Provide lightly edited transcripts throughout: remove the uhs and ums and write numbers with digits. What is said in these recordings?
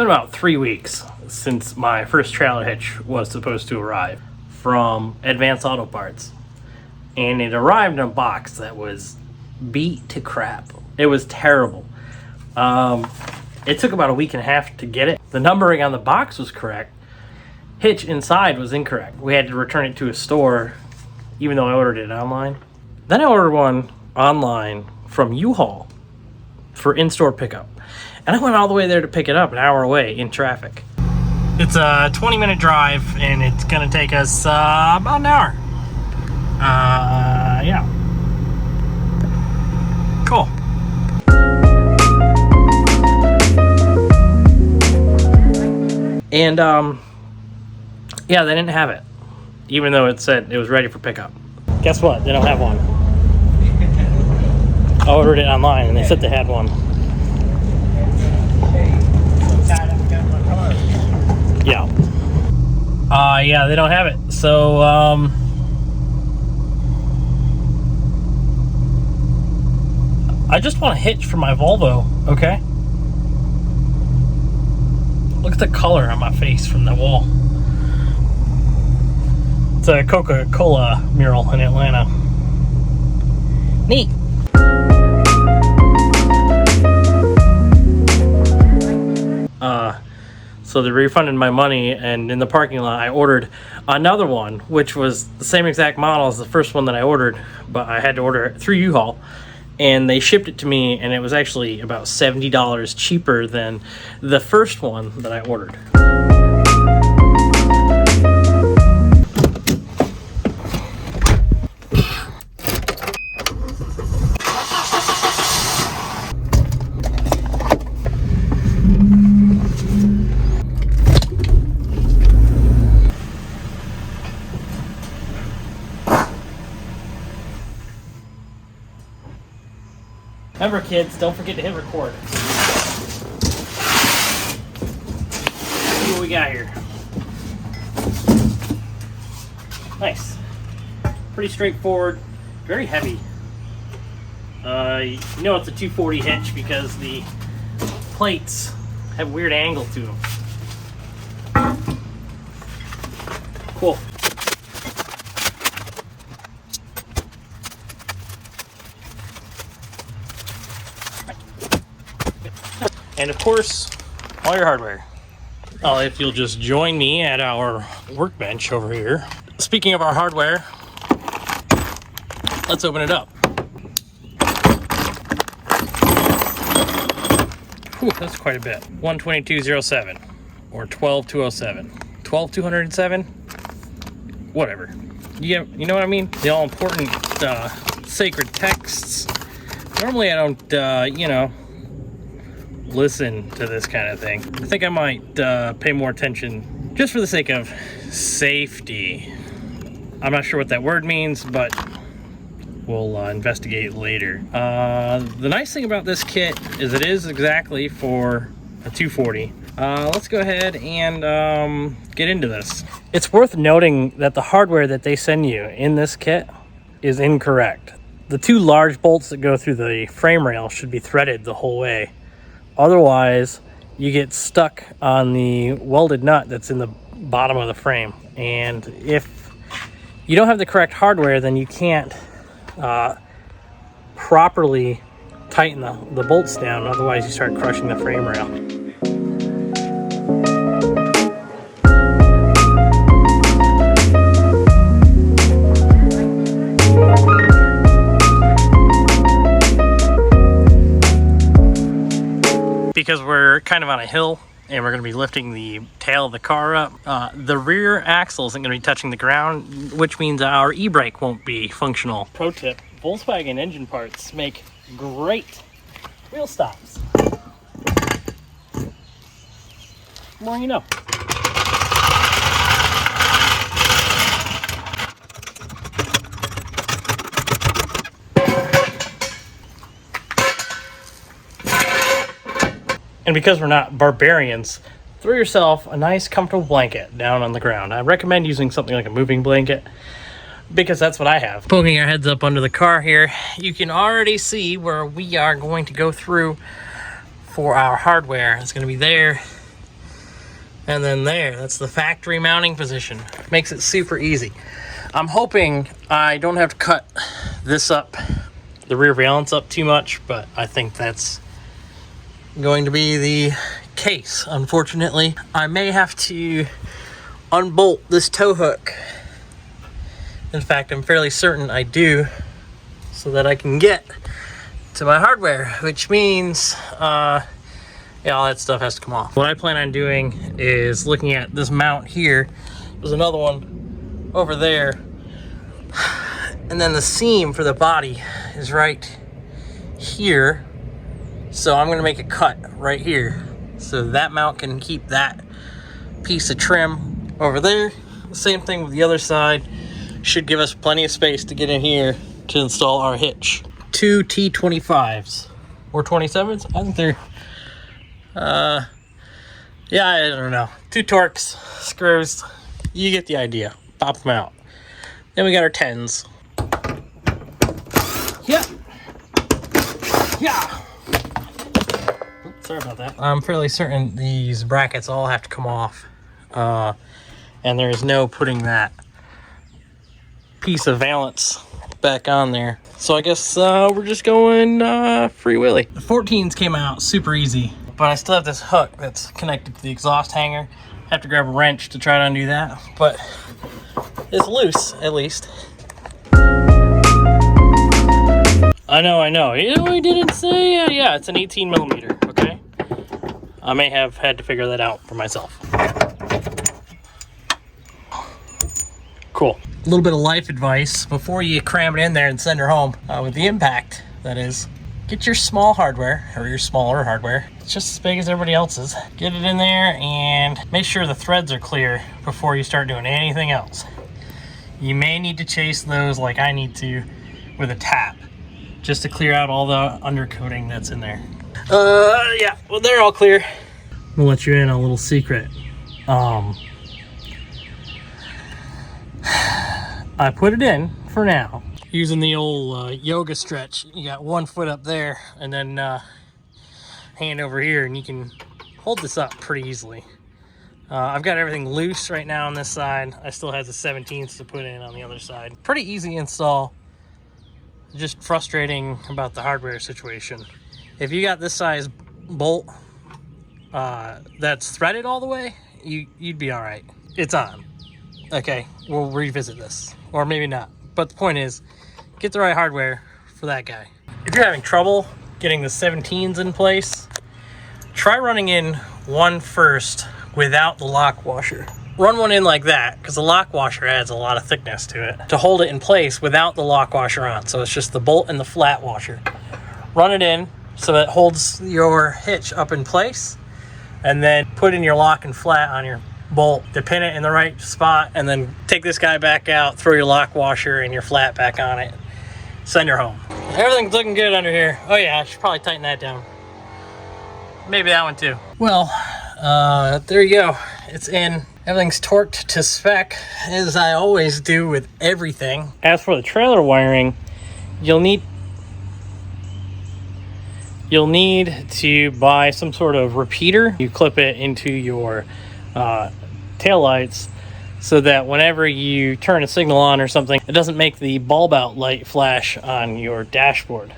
been about 3 weeks since my first trailer hitch was supposed to arrive from Advanced Auto Parts. And it arrived in a box that was beat to crap. It was terrible. It took about a week and a half to get it. The numbering on the box was correct. Hitch inside was incorrect. We had to return it to a store, even though I ordered it online. Then I ordered one online from U-Haul for in-store pickup. And I went all the way there to pick it up, an hour away in traffic. It's a 20-minute drive, and it's gonna take us about an hour. Yeah. Cool. And, yeah, they didn't have it, even though it said it was ready for pickup. Guess what? They don't have one. I ordered it online, and they said they had one. Yeah. Yeah, they don't have it. So, I just want a hitch for my Volvo, okay? Look at the color on my face from the wall. It's a Coca-Cola mural in Atlanta. Neat. So they refunded my money, and in the parking lot I ordered another one, which was the same exact model as the first one that I ordered, but I had to order it through U-Haul, and they shipped it to me, and it was actually about $70 cheaper than the first one that I ordered. Remember, kids, don't forget to hit record. See what we got here. Nice. Pretty straightforward. Very heavy. You know it's a 240 hitch because the plates have a weird angle to them. Cool. And of course, all your hardware. If you'll just join me at our workbench over here. Speaking of our hardware, let's open it up. Whew, that's quite a bit. 12207 or 12207. 12207? Whatever. You know what I mean? The all important sacred texts. Normally I don't, you know, listen to this kind of thing. I think I might pay more attention just for the sake of safety. I'm not sure what that word means, but we'll investigate later. The nice thing about this kit is it is exactly for a 240. Let's go ahead and get into this. It's worth noting that the hardware that they send you in this kit is incorrect. The two large bolts that go through the frame rail should be threaded the whole way. Otherwise, you get stuck on the welded nut that's in the bottom of the frame. And if you don't have the correct hardware, then you can't properly tighten the bolts down. Otherwise, you start crushing the frame rail. Because we're kind of on a hill and we're going to be lifting the tail of the car up, the rear axle isn't going to be touching the ground, which means our e-brake won't be functional. Pro tip, Volkswagen engine parts make great wheel stops. The more you know. And because we're not barbarians, throw yourself a nice comfortable blanket down on the ground. I recommend using something like a moving blanket because that's what I have. Poking our heads up under the car here, you can already see where we are going to go through for our hardware. It's going to be there And then there, that's the factory mounting position. Makes it super easy. I'm hoping I don't have to cut this up, the rear valance up too much, but I think that's going to be the case, unfortunately. I may have to unbolt this tow hook. In fact, I'm fairly certain I do, so that I can get to my hardware, which means yeah, all that stuff has to come off. What I plan on doing is looking at this mount here. There's another one over there. And then the seam for the body is right here. So I'm gonna make a cut right here. So that mount can keep that piece of trim over there. Same thing with the other side. Should give us plenty of space to get in here to install our hitch. 2 T25s or 27s. I think they're yeah, I don't know. 2 Torx screws. You get the idea. Pop them out. Then we got our 10s. Yeah. Yeah. Oops, sorry about that. I'm fairly certain these brackets all have to come off. And there is no putting that piece of valance back on there. So I guess we're just going free willy. The 14s came out super easy, but I still have this hook that's connected to the exhaust hanger. Have to grab a wrench to try to undo that, but it's loose at least. I know. You know, we didn't say, yeah, it's an 18 millimeter, okay? I may have had to figure that out for myself. Cool. A little bit of life advice before you cram it in there and send her home with the impact, that is. Get your small hardware, or your smaller hardware. It's just as big as everybody else's. Get it in there and make sure the threads are clear before you start doing anything else. You may need to chase those like I need to with a tap, just to clear out all the undercoating that's in there. Yeah, well, they're all clear. We'll let you in on a little secret. I put it in for now using the old yoga stretch. You got one foot up there and then hand over here, and you can hold this up pretty easily. I've got everything loose right now on this side. I still have the 17s to put in on the other side. Pretty easy install. Just frustrating about the hardware situation. If you got this size bolt that's threaded all the way, you'd be all right. It's on. Okay, we'll revisit this, or maybe not. But the point is, get the right hardware for that guy. If you're having trouble getting the 17s in place, try running in one first without the lock washer. Run one in like that, because the lock washer adds a lot of thickness to it, to hold it in place without the lock washer on. So it's just the bolt and the flat washer. Run it in so that it holds your hitch up in place, and then put in your lock and flat on your bolt to pin it in the right spot, and then take this guy back out, throw your lock washer and your flat back on it, send her home. Everything's looking good under here. Oh yeah, I should probably tighten that down. Maybe that one too. Well, there you go. It's in. Everything's torqued to spec, as I always do with everything. As for the trailer wiring, you'll need to buy some sort of repeater. You clip it into your taillights so that whenever you turn a signal on or something, it doesn't make the bulb out light flash on your dashboard.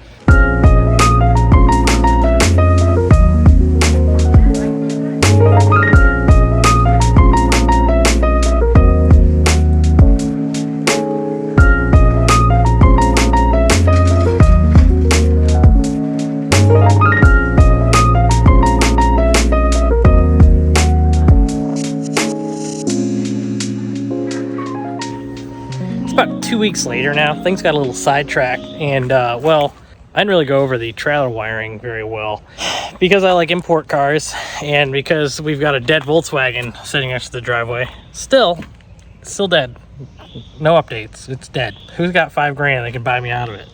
About 2 weeks later now, things got a little sidetracked, and well, I didn't really go over the trailer wiring very well because I like import cars, and because we've got a dead Volkswagen sitting next to the driveway. Still dead. No updates. It's dead. Who's got $5,000 that can buy me out of it?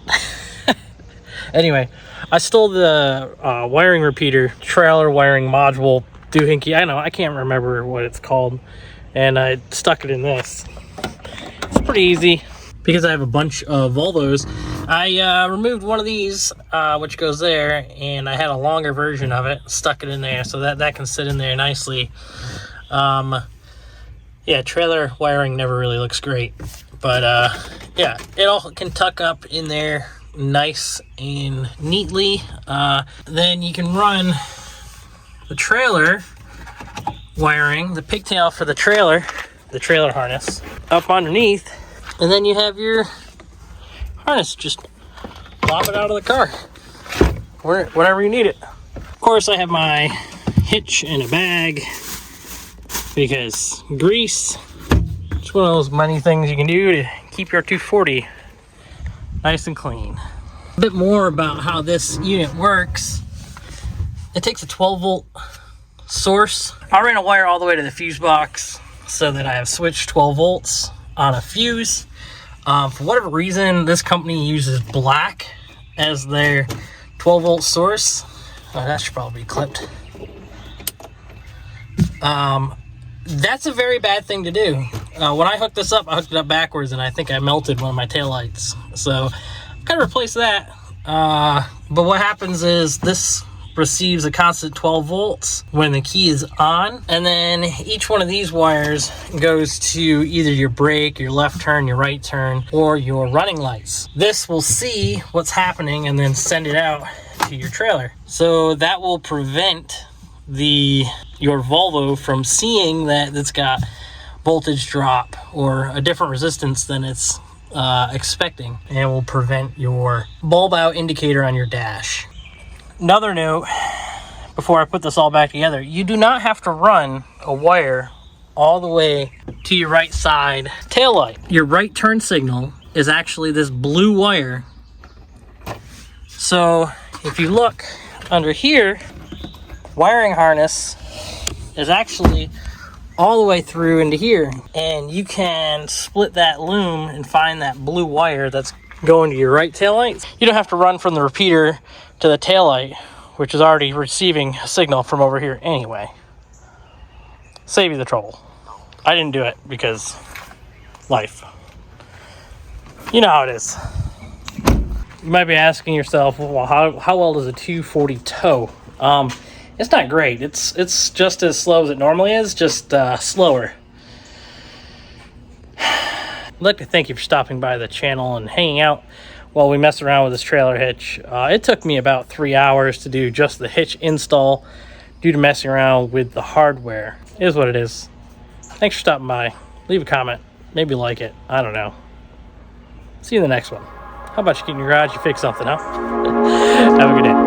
Anyway, I stole the wiring repeater, trailer wiring module doohickey. I can't remember what it's called, and I stuck it in this. It's pretty easy because I have a bunch of Volvos. I removed one of these, which goes there, and I had a longer version of it, stuck it in there so that can sit in there nicely. Yeah, trailer wiring never really looks great. But yeah, it all can tuck up in there nice and neatly. Then you can run the trailer wiring, the pigtail for the trailer harness, up underneath, and then you have your harness. Just plop it out of the car whenever you need it. Of course, I have my hitch in a bag because grease, it's one of those many things you can do to keep your 240 nice and clean. A bit more about how this unit works. It takes a 12 volt source. I ran a wire all the way to the fuse box so that I have switched 12 volts on a fuse. For whatever reason, this company uses black as their 12 volt source. Oh, that should probably be clipped. That's a very bad thing to do. When I hooked this up, I hooked it up backwards, and I think I melted one of my taillights. So I've got to replace that. But what happens is this receives a constant 12 volts when the key is on, and then each one of these wires goes to either your brake, your left turn, your right turn, or your running lights. This will see what's happening and then send it out to your trailer. So that will prevent your Volvo from seeing that it's got voltage drop or a different resistance than it's expecting, and it will prevent your bulb out indicator on your dash. Another note before I put this all back together, you do not have to run a wire all the way to your right side taillight. Your right turn signal is actually this blue wire. So if you look under here, wiring harness is actually all the way through into here, and you can split that loom and find that blue wire that's going to your right taillight. You don't have to run from the repeater to the taillight, which is already receiving a signal from over here anyway. Save you the trouble. I didn't do it because life. You know how it is. You might be asking yourself, well, how well does a 240 tow? It's not great. It's just as slow as it normally is, just slower. I'd like to thank you for stopping by the channel and hanging out while we mess around with this trailer hitch. It took me about 3 hours to do just the hitch install due to messing around with the hardware. It is what it is. Thanks for stopping by. Leave a comment. Maybe like it. I don't know. See you in the next one. How about you get in your garage, you fix something, huh? Have a good day.